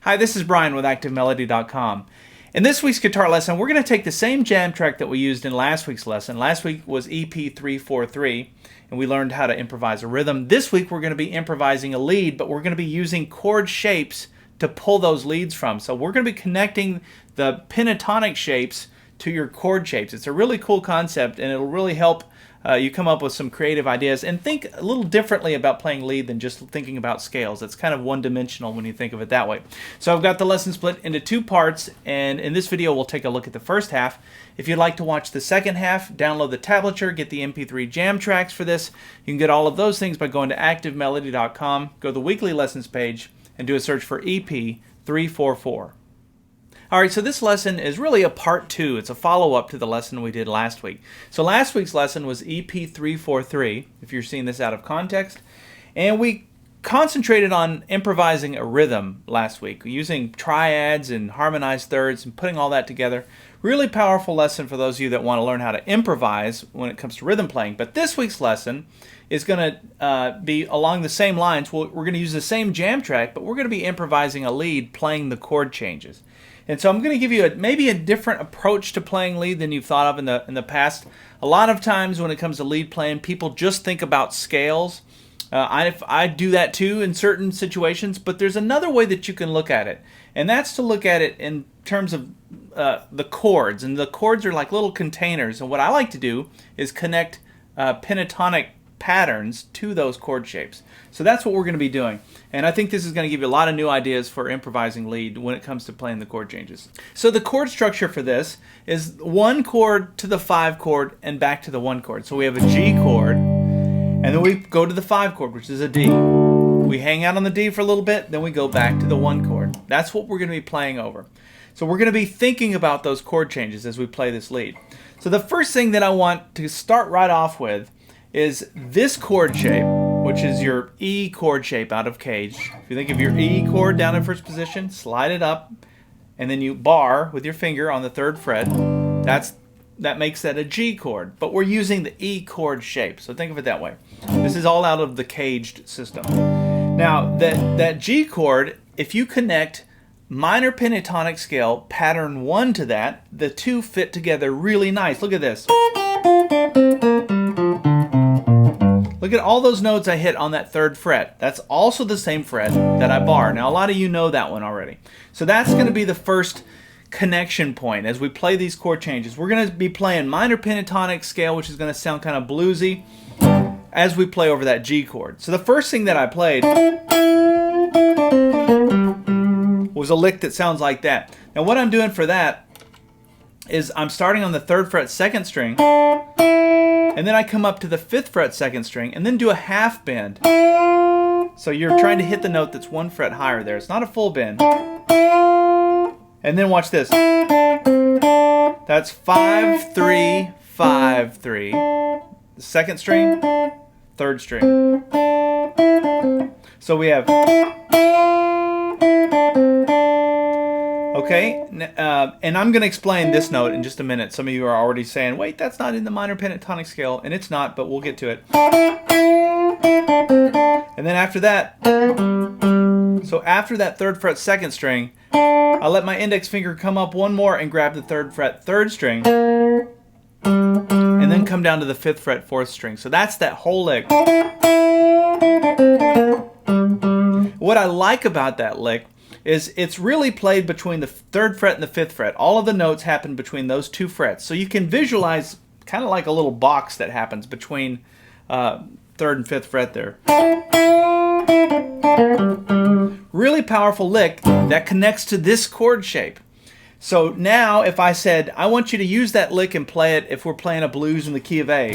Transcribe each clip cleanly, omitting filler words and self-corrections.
Hi, this is Brian with ActiveMelody.com. In this week's guitar lesson, we're going to take the same jam track that we used in last week's lesson. Last week was EP344, and we learned how to improvise a rhythm. This week we're going to be improvising a lead, but we're going to be using chord shapes to pull those leads from. So we're going to be connecting the pentatonic shapes to your chord shapes. It's a really cool concept, and it'll really help you come up with some creative ideas and think a little differently about playing lead than just thinking about scales. It's kind of one-dimensional when you think of it that way. So I've got the lesson split into two parts, and in this video we'll take a look at the first half. If you'd like to watch the second half, download the tablature, get the MP3 jam tracks for this. You can get all of those things by going to ActiveMelody.com, go to the weekly lessons page, and do a search for EP344. Alright, so this lesson is really a part 2. It's a follow-up to the lesson we did last week. So last week's lesson was EP343, if you're seeing this out of context, and we concentrated on improvising a rhythm last week, using triads and harmonized thirds and putting all that together. Really powerful lesson for those of you that want to learn how to improvise when it comes to rhythm playing. But this week's lesson is going to be along the same lines. We're going to use the same jam track, but we're going to be improvising a lead playing the chord changes. And so I'm going to give you maybe a different approach to playing lead than you've thought of in the past. A lot of times when it comes to lead playing, people just think about scales. I do that too in certain situations, but there's another way that you can look at it, and that's to look at it in terms of the chords. And the chords are like little containers, and what I like to do is connect pentatonic patterns to those chord shapes. So that's what we're going to be doing, and I think this is going to give you a lot of new ideas for improvising lead when it comes to playing the chord changes. So the chord structure for this is 1 chord to the 5 chord and back to the 1 chord. So we have a G chord, and then we go to the 5 chord, which is a D. We hang out on the D for a little bit, then we go back to the 1 chord. That's what we're going to be playing over. So we're going to be thinking about those chord changes as we play this lead. So the first thing that I want to start right off with is this chord shape, which is your E chord shape out of Cage. If you think of your E chord down in first position, slide it up, and then you bar with your finger on the 3rd fret. That makes that a G chord, but we're using the E chord shape, so think of it that way. This is all out of the Caged system. Now, that G chord, if you connect minor pentatonic scale pattern 1 to that, the two fit together really nice. Look at this. Look at all those notes I hit on that 3rd fret. That's also the same fret that I bar. Now, a lot of you know that one already. So that's going to be the first connection point as we play these chord changes. We're going to be playing minor pentatonic scale, which is going to sound kind of bluesy, as we play over that G chord. So the first thing that I played was a lick that sounds like that. Now what I'm doing for that is I'm starting on the 3rd fret 2nd string, and then I come up to the 5th fret 2nd string, and then do a half bend. So you're trying to hit the note that's 1 fret higher there. It's not a full bend. And then watch this. That's 5, 3, 5, 3. The 2nd string, 3rd string. So we have. Okay, and I'm going to explain this note in just a minute. Some of you are already saying, wait, that's not in the minor pentatonic scale, and it's not, but we'll get to it. And then after that, so after that 3rd fret 2nd string, I'll let my index finger come up one more and grab the 3rd fret 3rd string, and then come down to the 5th fret 4th string. So that's that whole lick. What I like about that lick is it's really played between the 3rd fret and the 5th fret. All of the notes happen between those 2 frets. So you can visualize kind of like a little box that happens between 3rd and 5th fret there. Really powerful lick that connects to this chord shape. So now if I said, I want you to use that lick and play it if we're playing a blues in the key of A.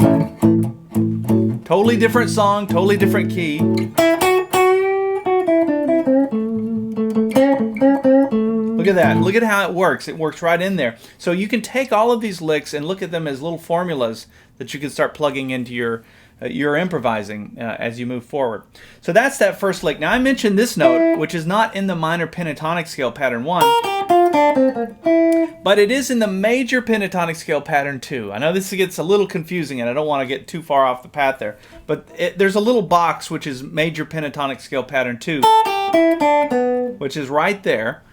Totally different song, totally different key. Look at that. Look at how it works. It works right in there. So you can take all of these licks and look at them as little formulas that you can start plugging into your improvising as you move forward. So that's that first lick. Now I mentioned this note, which is not in the minor pentatonic scale pattern 1, but it is in the major pentatonic scale pattern 2. I know this gets a little confusing and I don't want to get too far off the path there, but there's a little box which is major pentatonic scale pattern 2. which is right there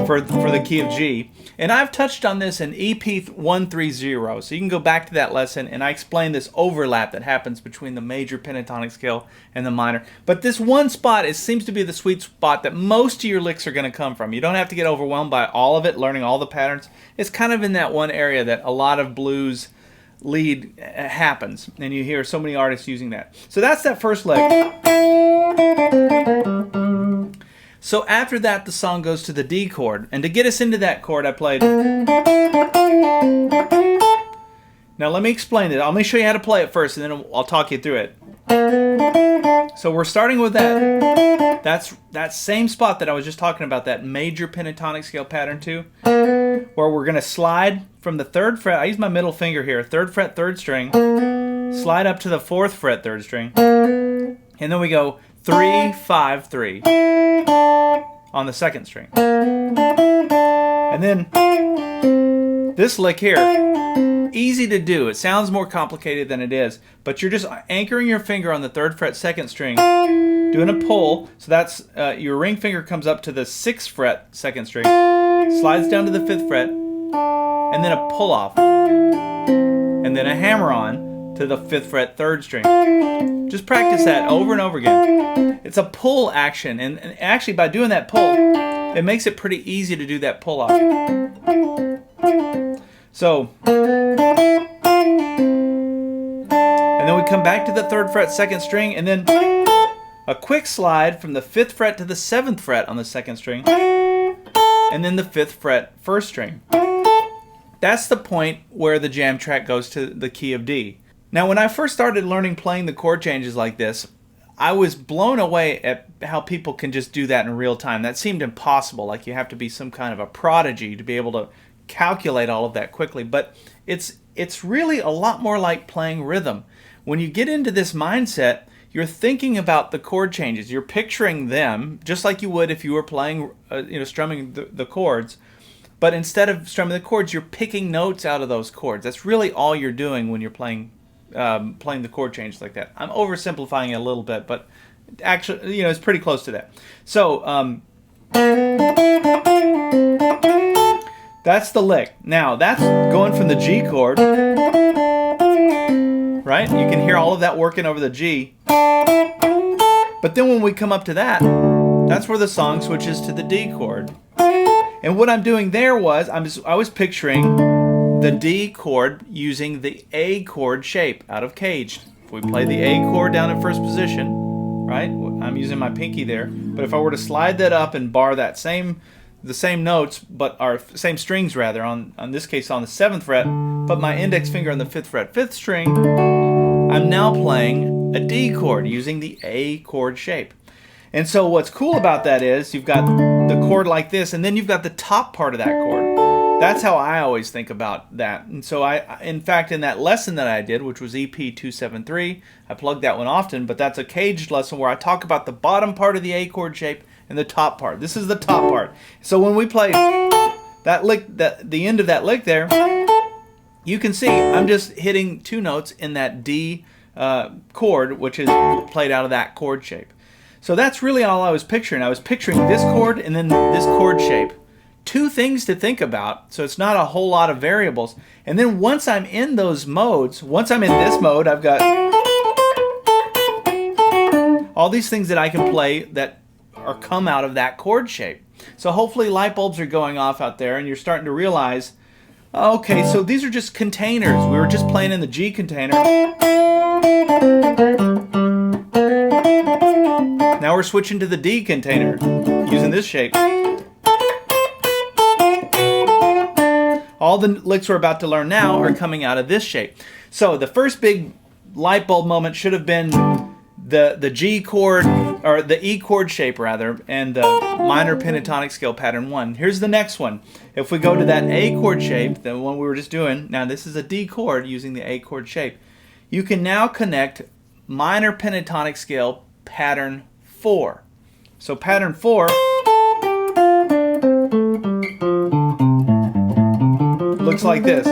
for the key of G. And I've touched on this in EP344, so you can go back to that lesson, and I explain this overlap that happens between the major pentatonic scale and the minor. But this one spot, it seems to be the sweet spot that most of your licks are going to come from. You don't have to get overwhelmed by all of it, learning all the patterns. It's kind of in that one area that a lot of blues lead happens, and you hear so many artists using that. So that's that first lick. So after that, the song goes to the D chord. And to get us into that chord, I played. Now let me explain it. Let me show you how to play it first, and then I'll talk you through it. So we're starting with that. That's that same spot that I was just talking about, that major pentatonic scale pattern 2, where we're going to slide from the 3rd fret. I use my middle finger here. 3rd fret, 3rd string. Slide up to the 4th fret, 3rd string. And then we go 3, 5, 3 on the 2nd string. And then this lick here, easy to do. It sounds more complicated than it is, but you're just anchoring your finger on the 3rd fret, 2nd string, doing a pull. So that's your ring finger comes up to the 6th fret, 2nd string, slides down to the 5th fret, and then a pull off, and then a hammer on to the 5th fret, 3rd string. Just practice that over and over again. It's a pull action, and actually by doing that pull, it makes it pretty easy to do that pull off. So, and then we come back to the 3rd fret, 2nd string, and then a quick slide from the 5th fret to the 7th fret on the 2nd string, and then the 5th fret, 1st string. That's the point where the jam track goes to the key of D. Now, when I first started learning playing the chord changes like this, I was blown away at how people can just do that in real time. That seemed impossible, like you have to be some kind of a prodigy to be able to calculate all of that quickly. But it's really a lot more like playing rhythm. When you get into this mindset, you're thinking about the chord changes. You're picturing them just like you would if you were playing, strumming the chords. But instead of strumming the chords, you're picking notes out of those chords. That's really all you're doing when you're playing the chord changes like that. I'm oversimplifying it a little bit, but actually, it's pretty close to that. So that's the lick. Now that's going from the G chord, right? You can hear all of that working over the G. But then when we come up to that, that's where the song switches to the D chord. And what I'm doing there was I was picturing the D chord using the A chord shape out of Caged. If we play the A chord down in first position, right? I'm using my pinky there. But if I were to slide that up and bar the same notes, but our same strings rather, on this case on the 7th fret, put my index finger on the 5th fret, 5th string, I'm now playing a D chord using the A chord shape. And so what's cool about that is you've got the chord like this, and then you've got the top part of that chord. That's how I always think about that. And so in fact, in that lesson that I did, which was EP273, I plug that one often, but that's a Caged lesson where I talk about the bottom part of the A chord shape and the top part. This is the top part. So when we play that lick, the end of that lick there, you can see I'm just hitting 2 notes in that D chord, which is played out of that chord shape. So that's really all I was picturing. I was picturing this chord and then this chord shape. 2 things to think about, so it's not a whole lot of variables. And then once I'm in those modes, once I'm in this mode, I've got all these things that I can play that come out of that chord shape. So hopefully light bulbs are going off out there and you're starting to realize, okay, so these are just containers. We were just playing in the G container. Now we're switching to the D container using this shape. All the licks we're about to learn now are coming out of this shape. So the first big light bulb moment should have been the G chord, or the E chord shape rather, and the minor pentatonic scale pattern 1. Here's the next one. If we go to that A chord shape, the one we were just doing, now this is a D chord using the A chord shape. You can now connect minor pentatonic scale pattern 4. So pattern 4 looks like this.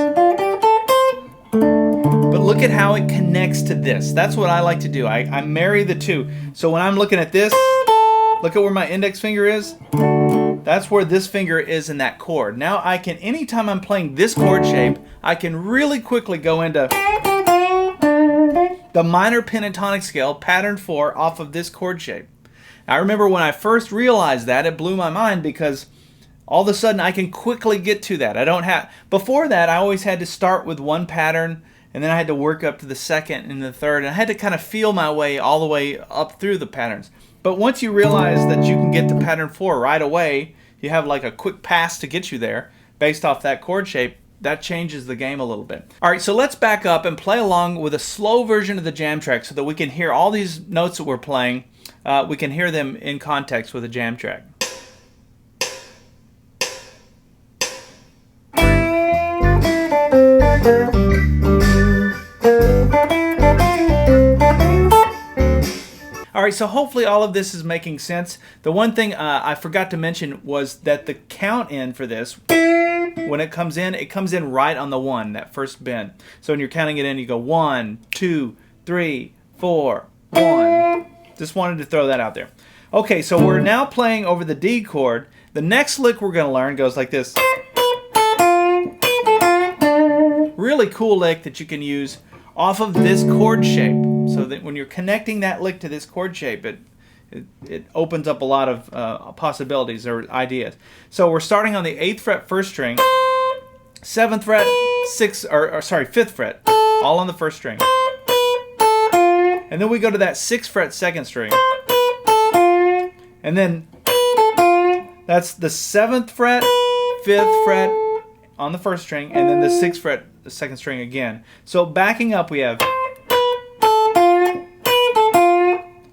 But look at how it connects to this. That's what I like to do. I marry the two. So when I'm looking at this, Look at where my index finger is. That's where this finger is in that chord. Now I can, anytime I'm playing this chord shape, I can really quickly go into the minor pentatonic scale, pattern 4, off of this chord shape. I remember when I first realized that, it blew my mind because all of a sudden I can quickly get to that. I don't have, before that I always had to start with one pattern and then I had to work up to the second and the third, and I had to kind of feel my way all the way up through the patterns. But once you realize that you can get to pattern 4 right away, you have like a quick pass to get you there based off that chord shape, that changes the game a little bit. All right, so let's back up and play along with a slow version of the jam track so that we can hear all these notes that we're playing. We can hear them in context with a jam track. All right, so hopefully all of this is making sense. The one thing I forgot to mention was that the count in for this, when it comes in right on the 1, that first bend. So when you're counting it in, you go 1, 2, 3, 4, 1. Just wanted to throw that out there. Okay, so we're now playing over the D chord. The next lick we're going to learn goes like this. Really cool lick that you can use off of this chord shape, so that when you're connecting that lick to this chord shape, it opens up a lot of possibilities or ideas. So we're starting on the 8th fret first string, 7th fret, 5th fret, all on the first string. And then we go to that 6th fret second string. And then that's the 7th fret, 5th fret on the first string, and then the 6th fret, the second string again. So backing up we have,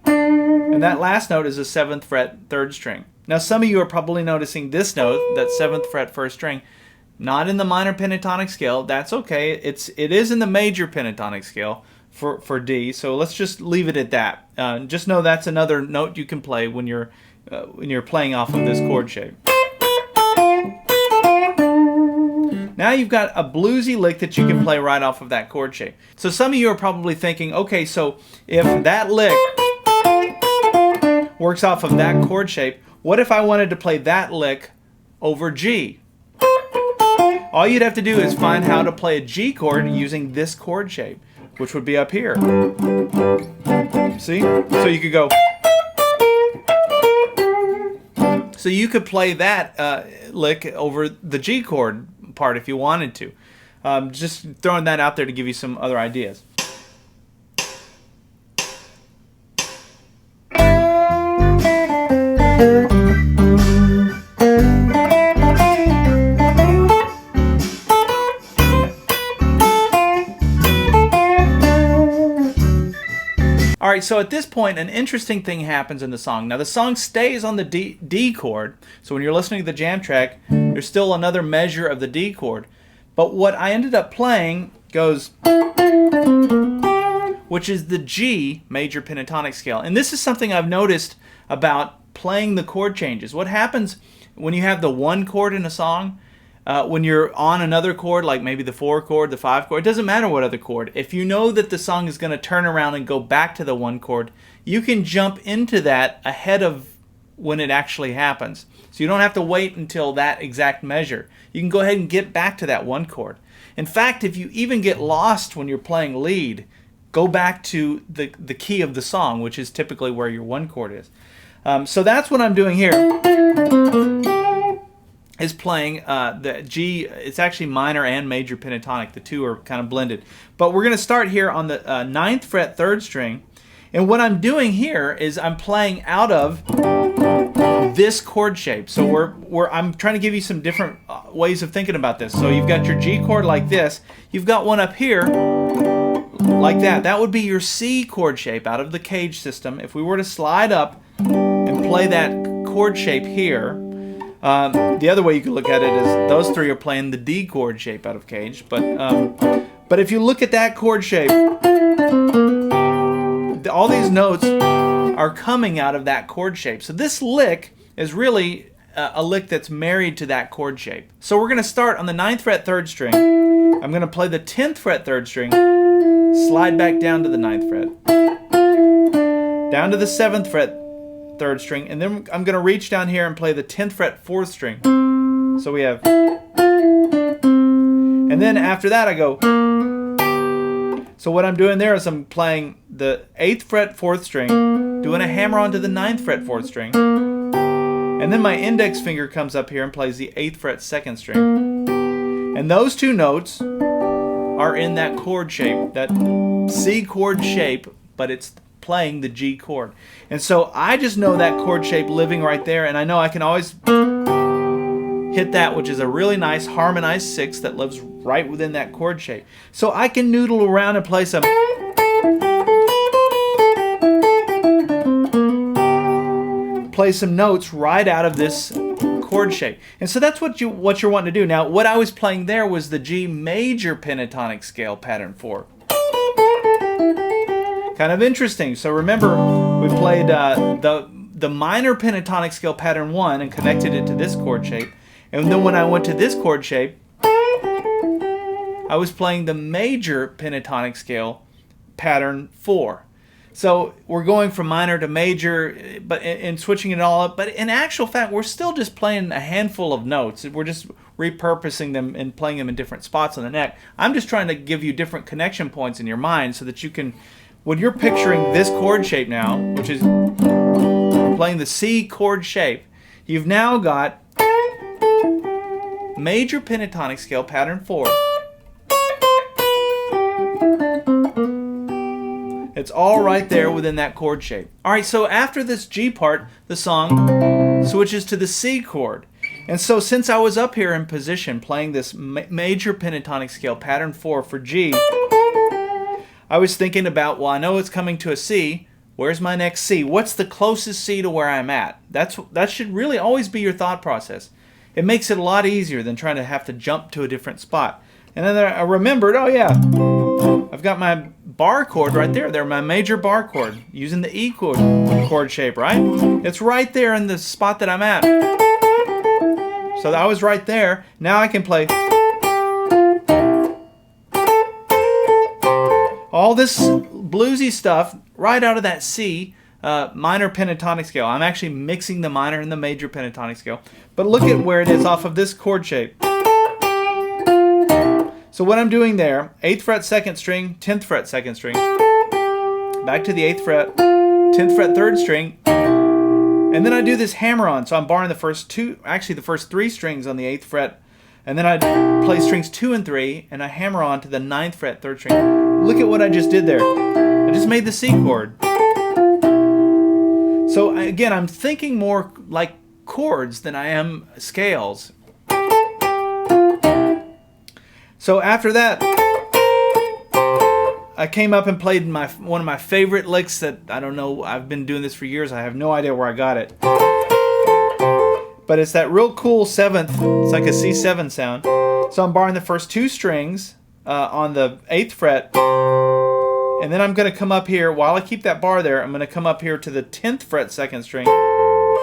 and that last note is a 7th fret third string. Now some of you are probably noticing this note, that 7th fret first string, not in the minor pentatonic scale. That's okay. It is in the major pentatonic scale for D. So let's just leave it at that. Just know that's another note you can play when you're playing off of this chord shape. Now you've got a bluesy lick that you can play right off of that chord shape. So some of you are probably thinking, okay, so if that lick works off of that chord shape, what if I wanted to play that lick over G? All you'd have to do is find how to play a G chord using this chord shape, which would be up here. See? So you could go. So you could play that lick over the G chord part if you wanted to. Just throwing that out there to give you some other ideas. All right, so at this point, an interesting thing happens in the song. Now, the song stays on the D chord, so when you're listening to the jam track, there's still another measure of the D chord. But what I ended up playing goes, which is the G major pentatonic scale. And this is something I've noticed about playing the chord changes. What happens when you have the 1 chord in a song? When you're on another chord, like maybe the 4 chord, the 5 chord, it doesn't matter what other chord. If you know that the song is going to turn around and go back to the 1 chord, you can jump into that ahead of when it actually happens. So you don't have to wait until that exact measure. You can go ahead and get back to that 1 chord. In fact, if you even get lost when you're playing lead, go back to the key of the song, which is typically where your 1 chord is. So that's what I'm doing here. Is playing the G. It's actually minor and major pentatonic. The two are kind of blended. But we're going to start here on the 9th fret third string. And what I'm doing here is I'm playing out of this chord shape. So I'm trying to give you some different ways of thinking about this. So you've got your G chord like this. You've got one up here like that. That would be your C chord shape out of the cage system. If we were to slide up and play that chord shape here, the other way you could look at it is those three are playing the D chord shape out of cage. But if you look at that chord shape, all these notes are coming out of that chord shape. So this lick is really a lick that's married to that chord shape. So we're going to start on the 9th fret third string. I'm going to play the 10th fret third string, slide back down to the 9th fret, down to the 7th fret 3rd string, and then I'm going to reach down here and play the 10th fret 4th string. So we have, and then after that I go. So what I'm doing there is I'm playing the 8th fret 4th string, doing a hammer on to the 9th fret 4th string, and then my index finger comes up here and plays the 8th fret 2nd string. And those two notes are in that chord shape, that C chord shape, but it's playing the G chord. And so I just know that chord shape living right there, and I know I can always hit that, which is a really nice harmonized 6 that lives right within that chord shape. So I can noodle around and play some notes right out of this chord shape. And so that's what you're wanting to do. Now, what I was playing there was the G major pentatonic scale pattern 4. Kind of interesting. So remember, we played the minor pentatonic scale pattern 1 and connected it to this chord shape. And then when I went to this chord shape, I was playing the major pentatonic scale pattern 4. So we're going from minor to major, but and switching it all up. But in actual fact, we're still just playing a handful of notes. We're just repurposing them and playing them in different spots on the neck. I'm just trying to give you different connection points in your mind so that you can, when you're picturing this chord shape now, which is playing the C chord shape, you've now got major pentatonic scale pattern 4. It's all right there within that chord shape. All right, so after this G part, the song switches to the C chord. And so since I was up here in position playing this major pentatonic scale pattern 4 for G, I was thinking about, well, I know it's coming to a C. Where's my next C? What's the closest C to where I'm at? That should really always be your thought process. It makes it a lot easier than trying to have to jump to a different spot. And then I remembered, oh yeah, I've got my bar chord right there. They're my major bar chord using the E chord shape, right? It's right there in the spot that I'm at. So I was right there. Now I can play all this bluesy stuff right out of that C minor pentatonic scale. I'm actually mixing the minor and the major pentatonic scale. But look at where it is off of this chord shape. So what I'm doing there, 8th fret 2nd string, 10th fret 2nd string, back to the 8th fret, 10th fret 3rd string, and then I do this hammer on. So I'm barring the first 3 strings on the 8th fret, and then I play strings 2 and 3, and I hammer on to the 9th fret 3rd string. Look at what I just did there. I just made the C chord. So again, I'm thinking more like chords than I am scales. So after that, I came up and played one of my favorite licks that, I don't know, I've been doing this for years. I have no idea where I got it. But it's that real cool 7th. It's like a C7 sound. So I'm barring the first 2 strings on the 8th fret. And then I'm going to come up here, while I keep that bar there, I'm going to come up here to the 10th fret 2nd string.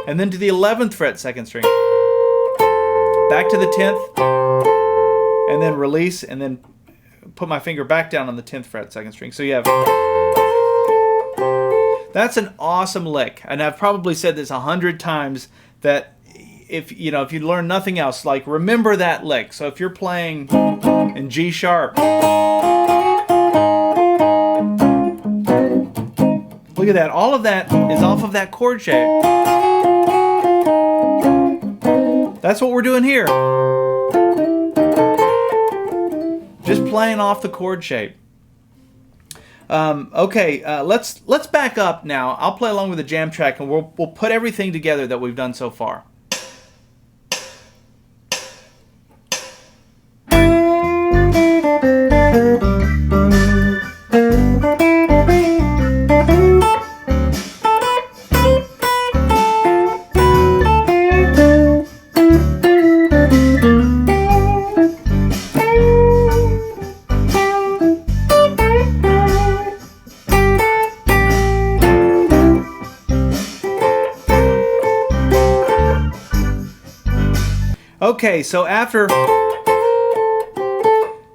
And then to the 11th fret 2nd string. Back to the 10th. And then release, and then put my finger back down on the 10th fret 2nd string. So you have, that's an awesome lick. And I've probably said this 100 times, that if you learn nothing else, like, remember that lick. So if you're playing in G sharp, look at that. All of that is off of that chord shape. That's what we're doing here. Just playing off the chord shape. Okay, let's back up now. I'll play along with the jam track, and we'll put everything together that we've done so far. Okay, so after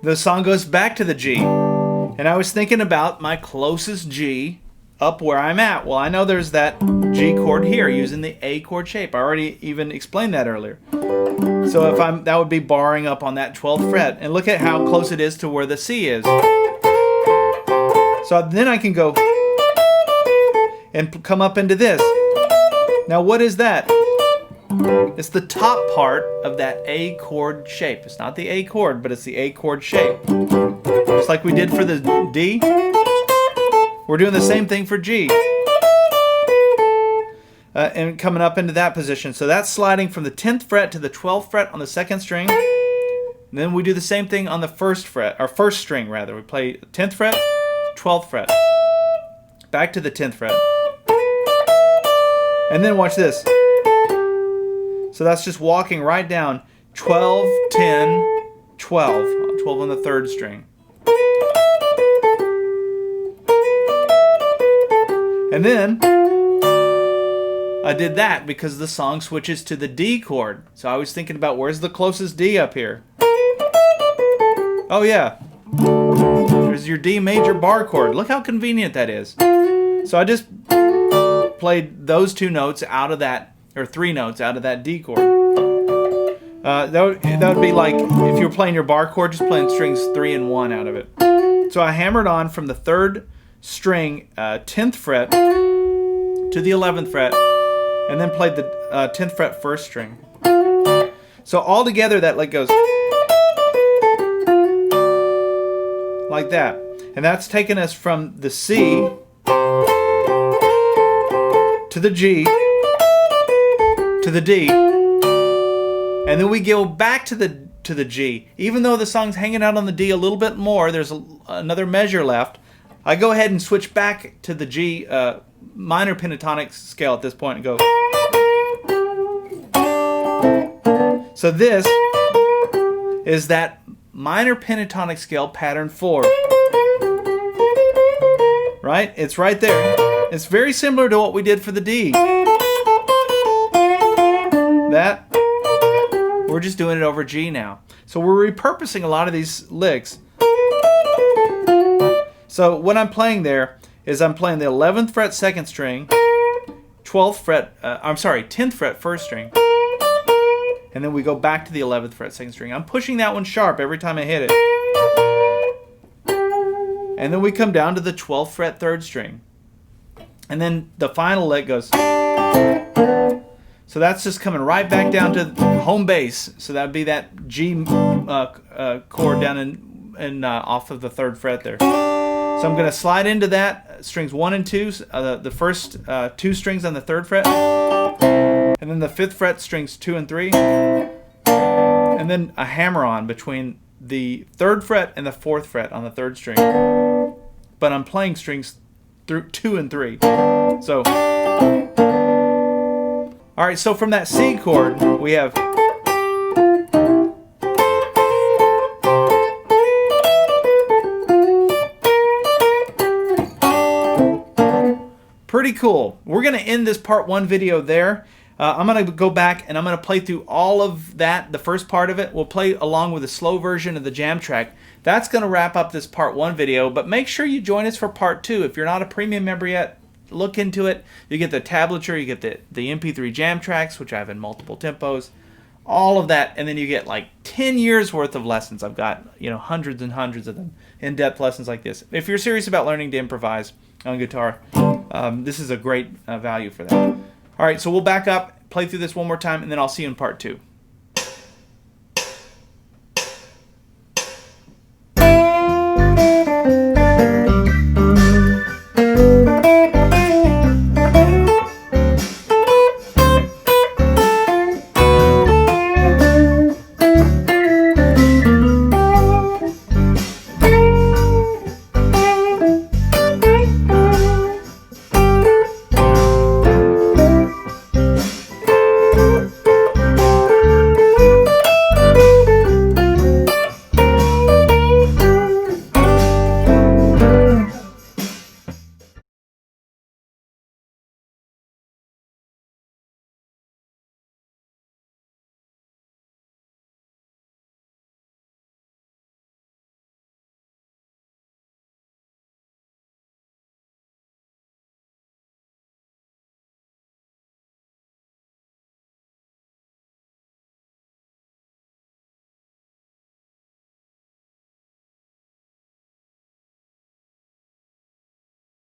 the song goes back to the G, and I was thinking about my closest G up where I'm at. Well, I know there's that G chord here using the A chord shape. I already even explained that earlier. So if that would be barring up on that 12th fret. And look at how close it is to where the C is. So then I can go and come up into this. Now what is that? It's the top part of that A chord shape. It's not the A chord, but it's the A chord shape. Just like we did for the D, we're doing the same thing for G. And coming up into that position. So that's sliding from the 10th fret to the 12th fret on the second string. And then we do the same thing on the first fret, or first string rather. We play 10th fret, 12th fret. Back to the 10th fret. And then watch this. So that's just walking right down 12, 10, 12. 12 on the third string. And then I did that because the song switches to the D chord. So I was thinking about where's the closest D up here? Oh yeah, there's your D major bar chord. Look how convenient that is. So I just played those two notes out of that, or three notes out of that D chord. That would be like if you were playing your bar chord, just playing strings 3 and 1 out of it. So I hammered on from the third string, 10th fret to the 11th fret, and then played the 10th fret first string. So all together that goes like that. And that's taken us from the C to the G to the D. And then we go back to the G. Even though the song's hanging out on the D a little bit more, there's another measure left. I go ahead and switch back to the G minor pentatonic scale at this point and go. So this is that minor pentatonic scale pattern 4. Right? It's right there. It's very similar to what we did for the D. That, we're just doing it over G now. So we're repurposing a lot of these licks. So what I'm playing there is I'm playing the 11th fret second string, 12th fret, 10th fret first string, and then we go back to the 11th fret second string. I'm pushing that one sharp every time I hit it. And then we come down to the 12th fret third string. And then the final lick goes. So that's just coming right back down to home base. So that would be that G chord down in off of the third fret there. So I'm going to slide into that, strings 1 and 2, the first 2 strings on the 3rd fret, and then the 5th fret, strings 2 and 3, and then a hammer on between the 3rd fret and the 4th fret on the 3rd string. But I'm playing strings through 2 and 3. So, alright, so from that C chord, we have pretty cool. We're going to end this part 1 video there. I'm going to go back and I'm going to play through all of that, the first part of it. We'll play along with a slow version of the jam track. That's going to wrap up this part 1 video, but make sure you join us for part 2. If you're not a premium member yet, look into it. You get the tablature, you get the MP3 jam tracks, which I have in multiple tempos, all of that, and then you get like 10 years worth of lessons. I've got, hundreds and hundreds of them, in-depth lessons like this. If you're serious about learning to improvise on guitar, this is a great value for that. All right, so we'll back up, play through this one more time, and then I'll see you in part 2.